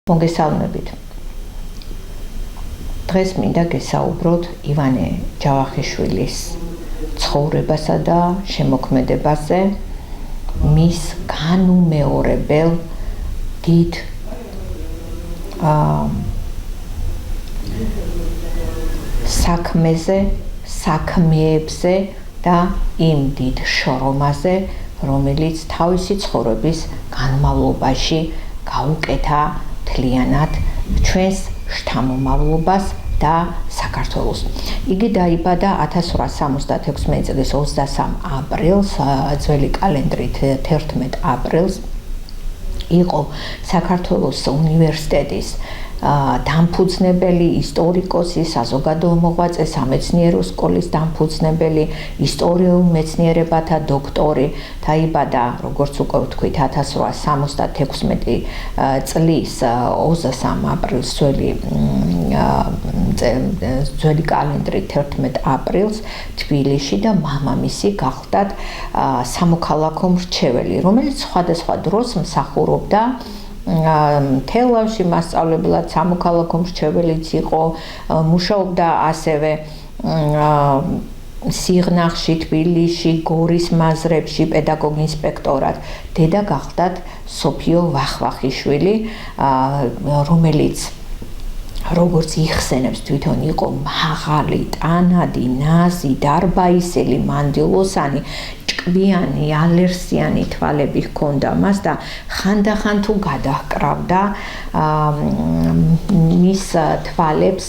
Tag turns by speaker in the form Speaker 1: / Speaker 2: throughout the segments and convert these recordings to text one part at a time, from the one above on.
Speaker 1: მოგესალმებით. დღეს მინდა გესაუბროთ ივანე ჯავახიშვილის ცხოვრებასა და შემოქმედებაზე, მის განუმეორებელ დიდ საქმეზე, საქმეებზე და იმ დიდ შრომაზე, რომელიც თავისი ცხოვრების განმავლობაში გაუკეთა მთლიანად ჩვენს შთამომავლობას და საქართველოს. იგი დაიბადა 1876 წლის 23 აპრილს, ძველი კალენდრით 11 აპრილს. იყო საქართველოს უნივერსიტეტის დამფუძნებელი, ისტორიკოსი, საზოგადო მოღვაწე, სამეცნიერო სკოლის დამფუძნებელი, ისტორიულ მეცნიერებათა დოქტორი. დაიბადა, როგორც უკვე ვთქვით, 1876 წლის 23 aprilს, ძველი კალენდრით 11 აპრილს თბილისში და მამამისი გახლდათ სამოქალაქო მრჩეველი, რომელიც სხვადასხვა დროს მსახურობდა თელავში მასწავლებლად, სამოქალაქო მრჩეველიც იყო, მუშაობდა ასევე სიღნაღში, თბილისში, გორის მაზრებში, პედაგოგ ინსპექტორად. დედა გახლდათ სოფიო ვახვახიშვილი, რომელიც როგორც იხსენებს თვითონ იყო მაღალი, ტანადი, ნაზი, დარბაისელი, მანდილოსანი, ჭკვიანი, ალერსიანი თვალები ჰქონდა მას და ხანდახან თუ გადაჰკრავდა მის თვალებს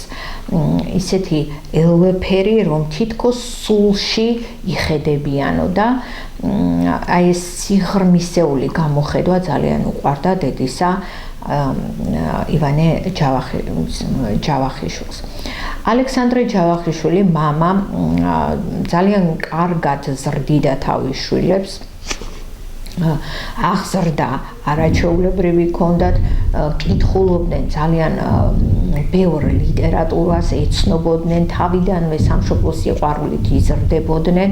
Speaker 1: ისეთი ელვეფერი, რომ თითქოს სულში იხედებიანო და აი ეს სიღრმისეული გამოხედვა ძალიან უყვარდა დედისა ივანე ჯავახიშვილს. ალექსანდრე ჯავახიშვილი მამა ძალიან კარგად ზრდიდა თავის შვილებს, აღზრდა არაჩვეულებრივი ჰქონდათ, კითხულობდნენ ძალიან ბევრ ლიტერატურას, ეცნობოდნენ, თავიდანვე სამშობლოს სიყვარულით იზრდებოდნენ.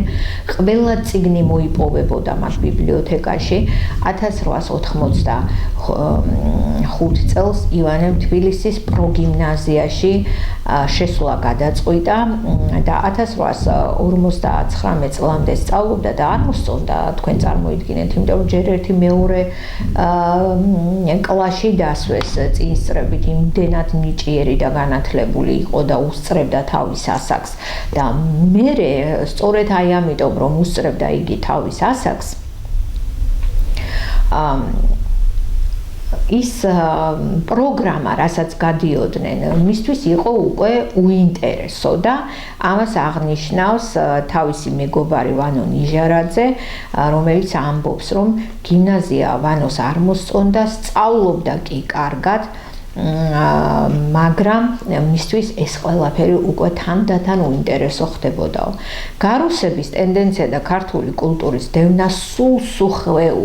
Speaker 1: ყველა წიგნი მოიპოვებოდა მათ ბიბლიოთეკაში. 1885 წელს ივანემ თბილისის პროგიმნაზიაში შესვლა გადაწყვიტა და 1859 წლამდე სწავლობდა და არ მოსწონდა, თქვენ წარმოიდგინეთ, იმიტომ რომ ჯერ ერთი მეორე კლასში დასვეს წინსწრებით, იმდენად ნიჭიერი და განათლებული იყო და უსწრებდა თავის ასაკს და მერე სწორედ აი ამიტომ რომ უსწრებდა იგი თავის ასაკს, ის პროგრამა, რასაც გადიოდნენ, მისთვის იყო უკვე უინტერესო და ამას აღნიშნავს თავისი მეგობარი ვანო ნიჟარაძე, რომელიც ამბობს, რომ გიმნაზია ვანოს არ მოსწონდა, სწავლობდა კი კარგად, მაგრამ მისთვის ეს ყველაფერი უკვე თანდათან უინტერესო ხდებოდაო. გარუსების ტენდენცია და ქართული კულტურის დევნა სულ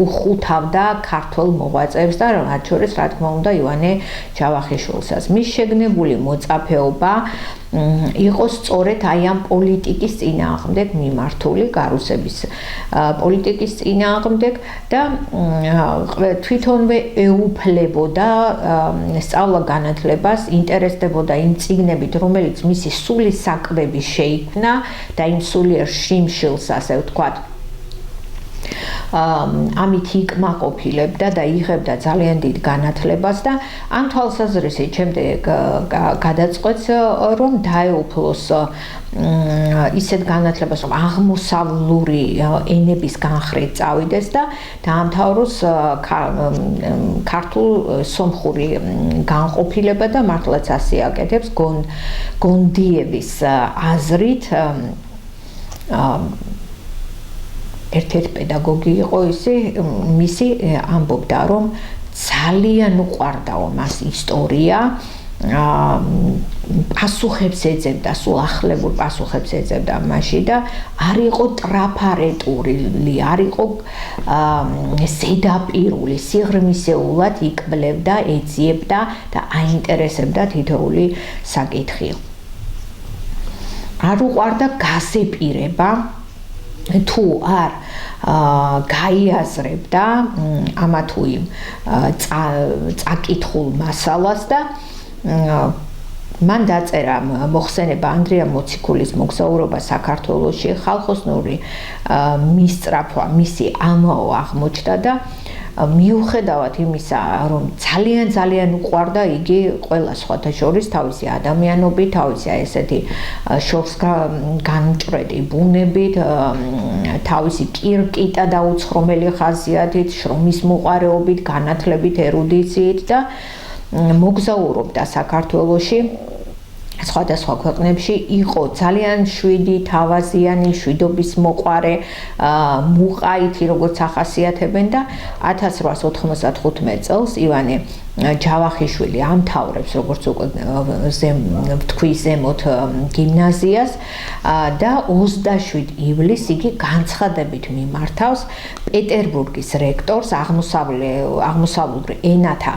Speaker 1: უხუთავდა ქართველ მოღვაწეებს და მათ შორის, რა თქმა უნდა, ივანე ჯავახიშვილსაც. მის შეგნებული მოწაფეობა იყო სწორედ აი ამ პოლიტიკის წინააღმდეგ მიმართული, გარუსების პოლიტიკის წინააღმდეგ და თვითონვე ეუფლებოდა სწავლა განათლებას, ინტერესდებოდა იმ წიგნებით, რომელიც მისი სულის საკვები შეიქმნა და იმ სულიერ შიმშილს, ასე ვთქვათ, ამით იკმაყოფილებდა და იღებდა ძალიან დიდ განათლებას და ამ თვალსაზრისით შემდეგ გადაწყვეტს, რომ დაეუფლოს ისეთ განათლებას, რომ აღმოსავლური ენების განხრით წავიდეს და დაამთავროს ქართულ სომხური განყოფილება და მართლაც ასე აკეთებს გონდიევის აზრით. ერთ-ერთი პედაგოგი იყო მისი ამბობდა, რომ ძალიან უყვარდაო მას ისტორია, პასუხებს ეძებდა, სულ ახლებურ პასუხებს ეძებდა მასში და არ იყო ტრაფარეტული, არ იყო ზედაპირული, სიღრმისეულად იკბლებდა, ეძიებდა და აინტერესებდა თითოეული საკითხი. არ უყვარდა გაზეპირება, თუ არ გაიაზრებდა ამა თუ იმ წაკითხულ მასალას და მან დაწერა მოხსენება ანდრია მოციქულის მოგზაურობა საქართველოში, ხალხოსნური მისწრაფვა მისი ამაო აღმოჩნდა და მიუხედავად იმისა, რომ ძალიან უყვარდა იგი ყველა სხვათა შორის თავისი ადამიანობით, თავისი ესეთი შორს განმჭრედი ბუნებით, თავისი კირკიტა და უცხრომელი ხასიათით, შრომის მოყარეობით, განათლებით, ერუდიციით და მოგზაურობდა საქართველოში სხვადასხვა ქვეყნებში, იყო ძალიან შვიდი, თავაზიანი, შვიდობის მოყვარე, მუყაითი, როგორც ახასიათებენ და 1895 წელს ივანე ჯავახიშვილი ამთავრებს, როგორც უკვე ვთქვი, ზემოთ გიმნაზიას და 27 ივლისს იგი განცხადებით მიმართავს პეტერბურგის რექტორს აღმოსავლურ ენათა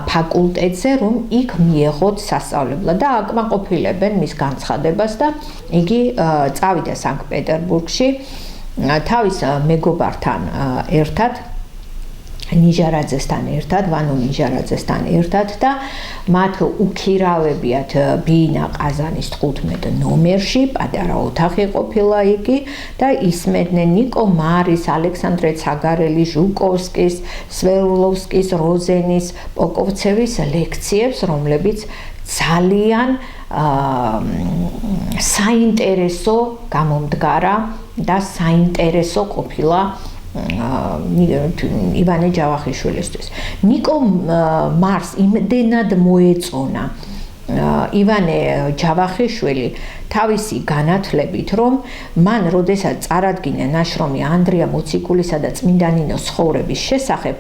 Speaker 1: ფაკულტეტზე, რომ იქ მიეღოთ სასწავლებლად და აკმაყოფილებენ მის განცხადებას და იგი წავიდა სანქტ-პეტერბურგში თავის მეგობართან ერთად ნიჟარაძესთან ერთად, ვანო ნიჟარაძესთან ერთად და მათ უქირავებიათ ბინა ყაზანის 15 ნომერში, პატარა ოთახი ყოფილა იგი და ისმენდნენ ნიკო მარის, ალექსანდრე ცაგარელი, ჟუკოვსკის, სვერლოვსკის, როზენის, პოკოვცევის ლექციებს, რომლებიც ძალიან საინტერესო გამომდგარა და საინტერესო ყოფილა ივანე ჯავახიშვილისთვის. ნიკო მარს იმდენად მოეწონა ივანე ჯავახიშვილი თავისი განათლებით, რომ მან როდესაც წარადგინა ნაშრომი ანდრია მოციქულისა და წმინდა ნინოს ცხოვრების შესახებ,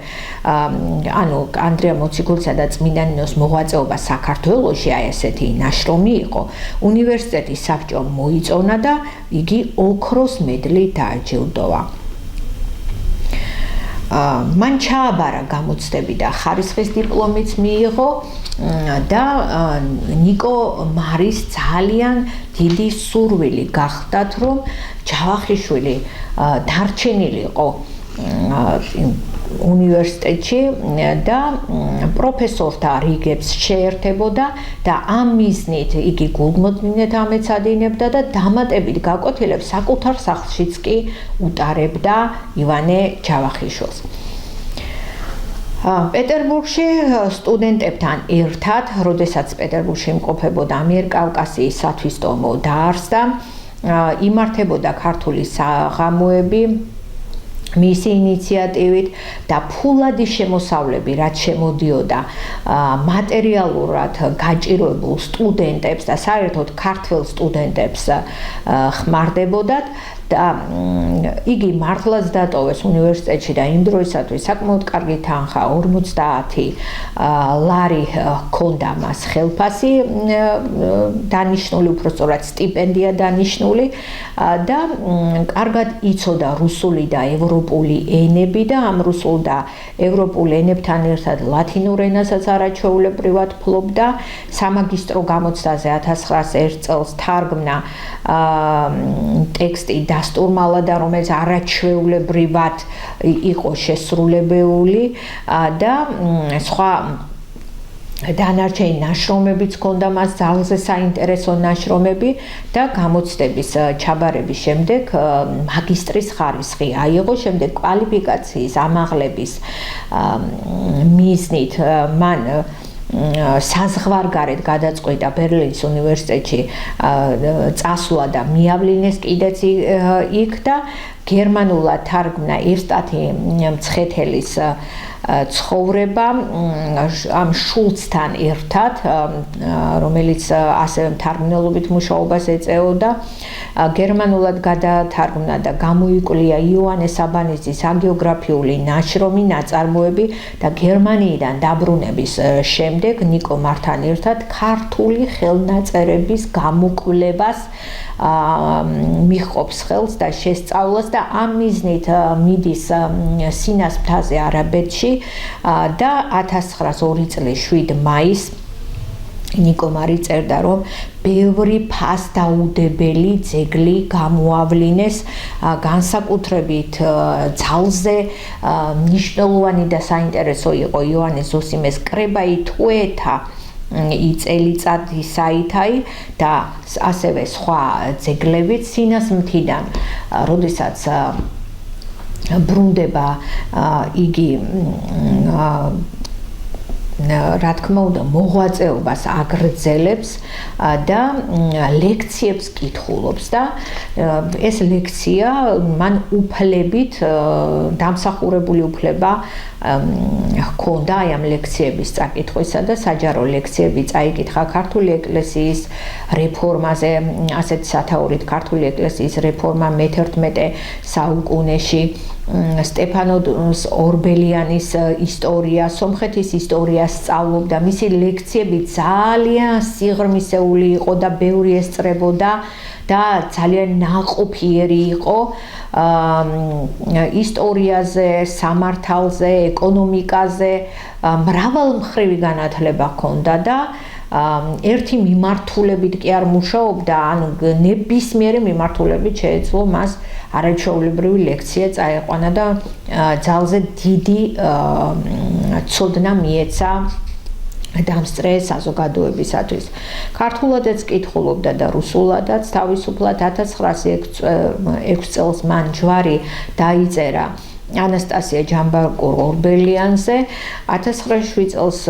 Speaker 1: ანუ ანდრია მოციქულისა და წმინდა ნინოს მოღვაწეობა საქართველოში, აი ესეთი ნაშრომი იყო, უნივერსიტეტის საბჭომ მოიწონა და იგი ოქროს მედლით დააჯილდოვა. მან ჩააბარა გამოცდები და ხარისხის დიპლომიც მიიღო და ნიკო მარის ძალიან დიდი სურვილი გახდათ, რომ ჯავახიშვილი დარჩენილიყო უნივერსიტეტში და პროფესორთა რიგებს შეერთებოდა და ამ მიზნით იგი გულმოდგინედ ამეცადინებდა და დამატებით გაკვეთილებს საკუთარ სახლშიც კი უტარებდა ივანე ჯავახიშვილს. პეტერბურგში სტუდენტებთან ერთად, როდესაც პეტერბურგში იმყოფებოდა ამიერკავკასიის სათვისტომო დაარსდა, იმართებოდა ქართული საღამოები მისი ინიციატივით და ფულადი შემოსავლები, რაც შემოდიოდა მატერიალურად გაჭირვებულ სტუდენტებს და საერთოდ ქართველ სტუდენტებს ხმარდებოდათ და იგი მართლაც დატოვეს უნივერსიტეტში და იმ დროისათვის საკმაოდ კარგი თანხა 50 ლარი ჰქონდა მას ხელფასი დანიშნული, უბრალოდ სტიპენდია დანიშნული და კარგად იცოდა რუსული და ევროპული ენები და ამ რუსულ და ევროპულ ენებთან ერთად ლათინურ ენასაც არაჩვეულებრივად ფლობდა. სამაგისტრო გამოცდაზე 1901 წელს თარგმნა ტექსტი დასტურმალა და რომელიც არაჩვეულებრივად იყო შესრულებული და სხვა დანარჩენი ნაშრომებიც ჰქონდა მას ძალზე საინტერესო ნაშრომები და გამოცდების ჩაბარების შემდეგ მაგისტრის ხარისხი აიღო, შემდეგ კვალიფიკაციის ამაღლების მიზნით მან საზღვარგარეთ გადაწყვიტა ბერლინის უნივერსიტეტში წასვლა და მიავლინეს კიდეც იქ და გერმანულად თარგმნა ერსტათი მცხეთელის ცხოვრება ამ შულცთან ერთად, რომელიც ასევე მთარგმნელობით მუშაობას ეწეოდა. გერმანულად გადათარგმნა და გამოიკვლია იოანე საბანიძის ჰაგიოგრაფიული ნაშრომი, ნაწარმოები და გერმანიიდან დაბრუნების შემდეგ ნიკო მართან ერთად ქართული ხელნაწერების გამოკვლევას მიჰყოფს ხელს და შესწავლას და ამ მიზნით მიდის სინას მთაზე არაბეთში და 1902 წლის 7 მაისს ნიკომარი წერდა, რომ ბევრი ფასდაუდებელი ძეგლი გამოავლინეს, განსაკუთრებით ძალზე მნიშვნელოვანი და საინტერესო იყო იოანეს ზოსიმეს კრება ითუეთა წელიწადი საითაი და ასევე სხვა ძეგლებიც სინას მთიდან, როდესაც ბრუნდება იგი რა თქმა უნდა მოღვაწეობას აგრძელებს და ლექციებს კითხულობს და ეს ლექცია მან უფლებით დამსახურებული უფლება ჰქონდა აი ამ ლექციების წაკითხვისა და საჯარო ლექციები წაიკითხა ქართული ეკლესიის რეფორმაზე, ასეთ სათაურით ქართული ეკლესიის რეფორმა მე-11 საუკუნეში, სტეფანოს ორბელიანის ისტორია, სომხეთის ისტორია სწავლობდა, მისი ლექციები ძალიან სიღრმისეული იყო და ბევრი ესწრებოდა და ძალიან ნაყოფიერი იყო ისტორიაზე, სამართალზე, ეკონომიკაზე, მრავალმხრივი განათლება ჰქონდა და ერთი მიმართულებით კი არ მუშაობდა, ანუ ნებისმიერი მიმართულებით შეეძლო მას არაჩვეულებრივი ლექცია წაეყვანა და ძალზე დიდი ცოდნა მიეცა დამსწრე საზოგადოებისათვის. ქართულადაც კითხულობდა და რუსულადაც, თავისუფლად 1906 წელს მან ჯვარი დაიწერა ანასტასია ჯამბაკურ-ორბელიანზე, 1907 წელს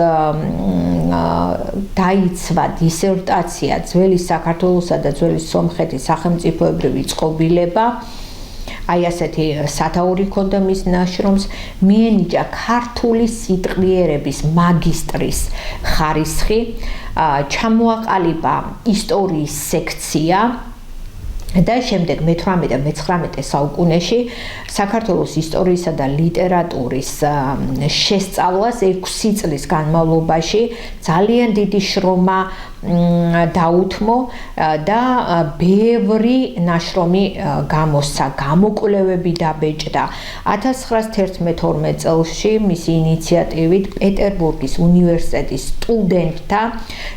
Speaker 1: დაიცვა დისერტაცია ძველი საქართველოსა და ძველი სომხეთის სახელმწიფოებრივი წყობილება. აი ასეთი სათაური ჰქონდა მის ნაშრომს, მიენიჭა ქართული სიტყვიერების მაგისტრის ხარისხი, ჩამოაყალიბა ისტორიის სექცია და შემდეგ მე-18 და მე-19 საუკუნეში საქართველოს ისტორიისა და ლიტერატურის შესწავლას 6 წლის განმავლობაში ძალიან დიდი შრომა დაუთმო და ბევრი ნაშრომი გამოსცა, გამოკვლევები დაბეჭდა. 1911-12 წელში მისი ინიციატივით პეტერბურგის უნივერსიტეტის სტუდენტთა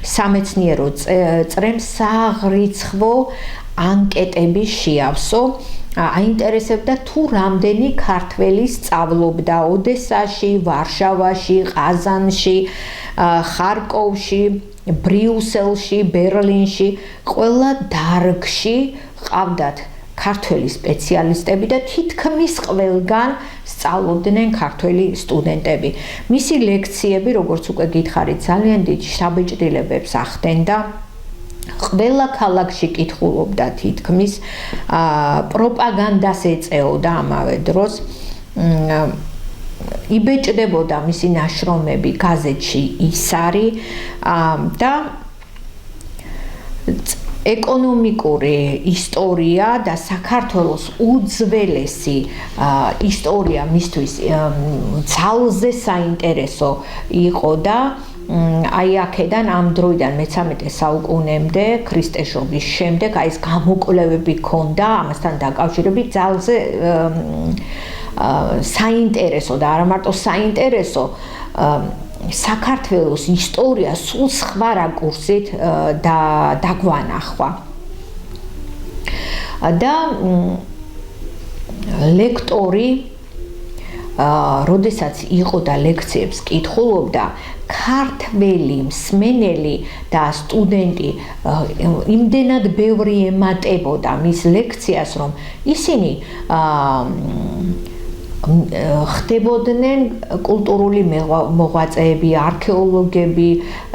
Speaker 1: სამეცნიერო წრემს სააღრიცხვო ანკეტები შეავსო, აინტერესებდა თუ რამდენი ქართველი სწავლობდა ოდესაში, ვარშავაში, ყაზანში, ხარკოვში, ბრიუსელში, ბერლინში, ყველა დარგში ყავდათ ქართველი სპეციალისტები და თითქმის ყველგან სწავლობდნენ ქართველი სტუდენტები. მისი ლექციები, როგორც უკვე გითხარით, ძალიან დიდ შთაბეჭდილებებს ახდენდა. ყველა ქალაქში კითხულობდა თითქმის, პროპაგანდას ეწეოდა ამავე დროს, იბეჭდებოდა მისი ნაშრომები გაზეთში ისარი და ეკონომიკური ისტორია და საქართველოს უძველესი ისტორია მისთვის ძალზე საინტერესო იყო და აი აქედან ამ დროიდან მე-13 საუკუნემდე ქრისტეშობის შემდეგ აი ეს გამოკვლევები ჰქონდა ამასთან დაკავშირებით ძალზე საინტერესო და არა მარტო საინტერესო საქართველოს ისტორია სულ სხვა რაკურსით დაგვანახვა და ლექტორი როდესაც იყო და ლექციებს კითხულობდა, ქართველი მსმენელი და სტუდენტი იმდენად ბევრი ემატებოდა მის ლექციას, რომ ისინი ხდებოდნენ კულტურული მოღვაწეები, არქეოლოგები,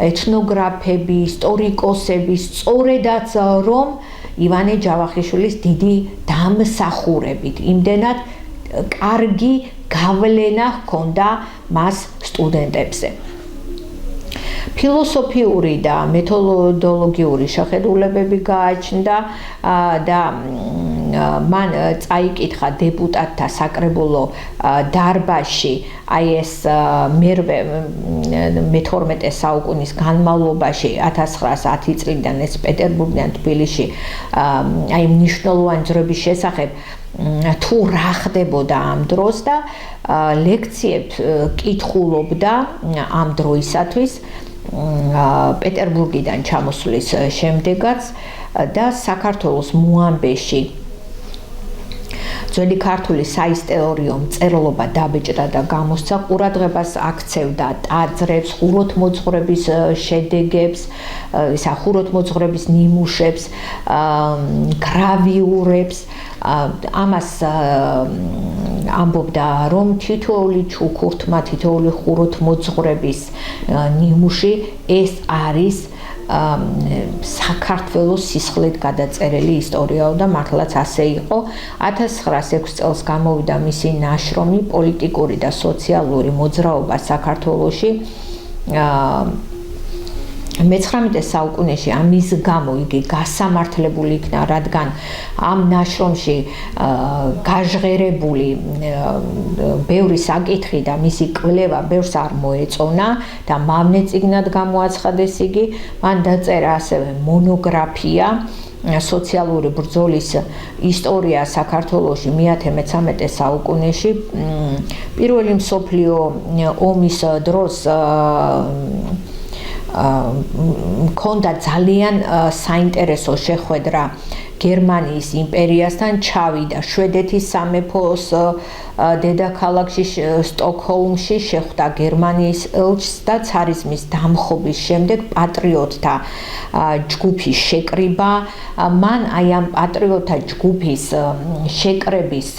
Speaker 1: ეთნოგრაფები, ისტორიკოსები, სწორედაც რომ ივანე ჯავახიშვილის დიდი დამსახურებით, იმდენად კარგი გავლენა ჰქონდა მას სტუდენტებზე. ფილოსოფიური და მეთოდოლოგიური შეხედულებები გააჩნდა და მან წაიკითხა დეპუტატთა საკრებულო დარბაზში აი ეს მე-12 საუკუნის განმავლობაში 1910 წლიდან ეს პეტერბურგიდან თბილისში აი მნიშვნელოვანი ძრების შესახებ თუ რა ხდებოდა ამ დროს და ლექციებს კითხულობდა ამ დროისათვის პეტერბურგიდან ჩამოსვლის შემდეგაც და საქართველოს მოამბეში ძველი ქართული საისტორიო მწერლობა დაბეჭდა და გამოსცა, ყურადღებას აქცევდა ტაძრებს, ხუროთმოძღვრების შედეგებს, ხუროთმოძღვრების ნიმუშებს, გრავიურებს. ამას ამბობდა, რომ თითოეული ჩუქურთმა, თითოეული ხუროთმოძღვრების ნიმუში ეს არის საქართველოს სისხლით გადაწერილი ისტორიაო და მართლაც ასე იყო. 1906 წელს გამოვიდა მისი ნაშრომი პოლიტიკური და სოციალური მოძრაობა საქართველოში. მე-19 საუკუნეში ამის გამო იგი გასამართლებული იქნა, რადგან ამ ნაშრომში გაჟღერებული ბევრი საკითხი და მისი კვლევა ბევრს არ მოეწონა და მავნე წიგნად გამოაცხადეს იგი. მან დაწერა ასევე მონოგრაფია სოციალური ბრძოლის ისტორია საქართველოში მე-13 საუკუნეში. პირველი მსოფლიო ომის დროს მქონდა ძალიან საინტერესო შეხვედრა გერმანიის იმპერიასთან, ჩავიდა შვედეთის სამეფოს დედაქალაქში სტოკჰოლმში, შეხვდა გერმანიის ელჩს და ცარიზმის დამხობის შემდეგ პატრიოტთა ჯგუფის შეკრიბა. მან აი ამ პატრიოტთა ჯგუფის შეკრების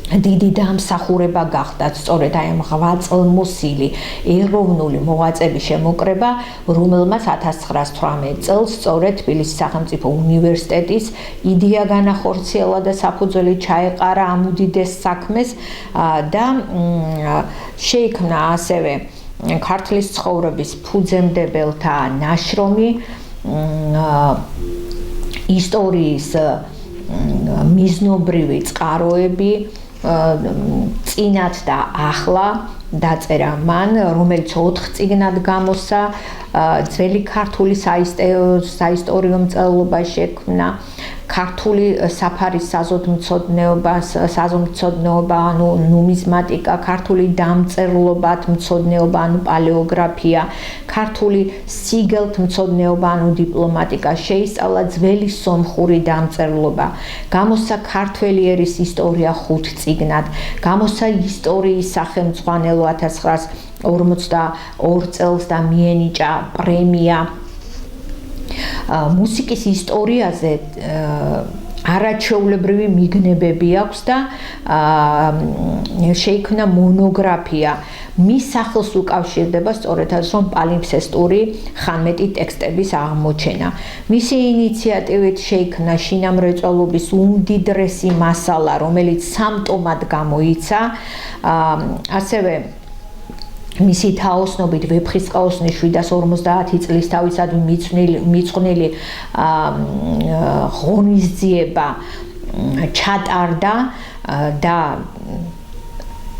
Speaker 1: დიდი დამსახურება გახდა სწორედ აი ამ ღვაწლმოსილი ეროვნული მოღვაწეების შემოკრება, რომელმაც 1918 წელს სწორედ თბილისის სახელმწიფო უნივერსიტეტის იდეა განახორციელა და საფუძველი ჩაეყარა ამ უდიდეს საქმეს და შეიქმნა ასევე ქართლის ცხოვრების ფუძემდებელთა ნაშრომი ისტორიის მიზნობრივი წყაროები წინათ და ახლა დაწერა მან, რომელიც 4 წიგნად გამოსცა, ძველი ქართული საისტორიო მწერლობა შექმნა, ქართული საფარის საზოგადოება, ანუ ნუმიზმატიკა, ქართული დამწერლობათმცოდნეობა, ანუ პალეოგრაფია, ქართული სიგელთმცოდნეობა, ანუ დიპლომატიკა, შეისწავლა ძველი სომხური დამწერლობა, გამოსცა ქართველი ერის ისტორია 5 წიგნად, გამოსცა ისტორიის სახელმძღვანელო 1942 წელს და მიენიჭა პრემია. მუსიკის ისტორიაზე არაჩვეულებრივი მიგნებები აქვს და შეიქმნა მონოგრაფია. მის სახელს უკავშირდება სწორედ ის, რომ პალიმფსესტური ხანმეტი ტექსტების აღმოჩენა. მისი ინიციატივით შეიქმნა შინამრეწველობის უმდიდრესი მასალა, რომელიც 3 ტომად გამოიცა. ასევე მისი თაოსნობით ვეფხისტყაოსნის 750 წლის თავისადმი მიწყვნილი ღონისძიება ჩატარდა და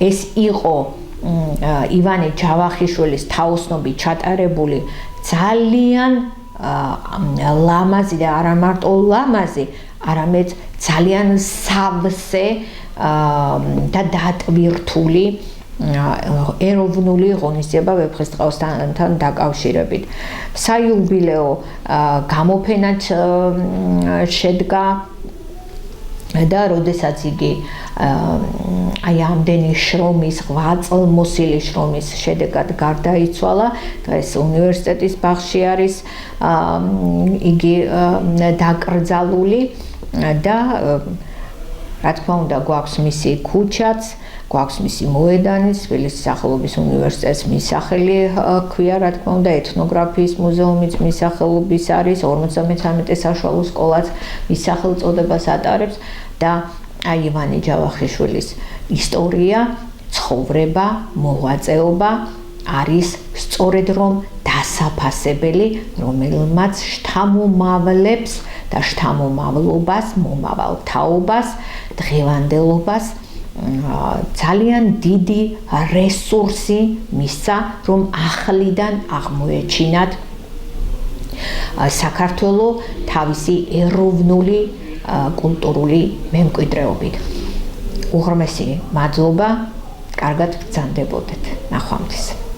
Speaker 1: ეს იყო ივანე ჯავახიშვილის თაოსნობით ჩატარებული ძალიან ლამაზი და არა მარტო ლამაზი, არამედ ძალიან სავსე და დატვირთული ეროვნული ღონისძიება ვეფხისტყაოსთან დაკავშირებით. საიუბილეო გამოფენად შედგა და როდესაც იგი აი ამდენი შრომის, ღვაწლმოსილი შრომის შედეგად გარდაიცვალა, დღეს უნივერსიტეტის ბაღში არის იგი დაკრძალული და რა თქმა უნდა გვაქვს მისი ქუჩაც, გვაქვს მისი მოედანი, თბილისის სახელობის უნივერსიტეტს მისახელი ქვია, რა თქმა უნდა, ეთნოგრაფიის მუზეუმიც მისახელობის არის, 53 საშუალო სკოლაც მის სახელწოდებას ატარებს და აი ივანე ჯავახიშვილის ისტორია, ცხოვრება, მოღვაწეობა არის სწორედ რომ დასაფასებელი, რომელმაც შთამომავლებს და შთამომავლობას, მომავალ თაობას, დღევანდელობას ძალიან დიდი რესურსი მისცა, რომ ახლიდან აღმოეჩინათ საქართველო თავისი ეროვნული კულტურული მემკვიდრეობით. უღრმესი მადლობა, კარგად ბრძანდებოდეთ. ნახვამდის.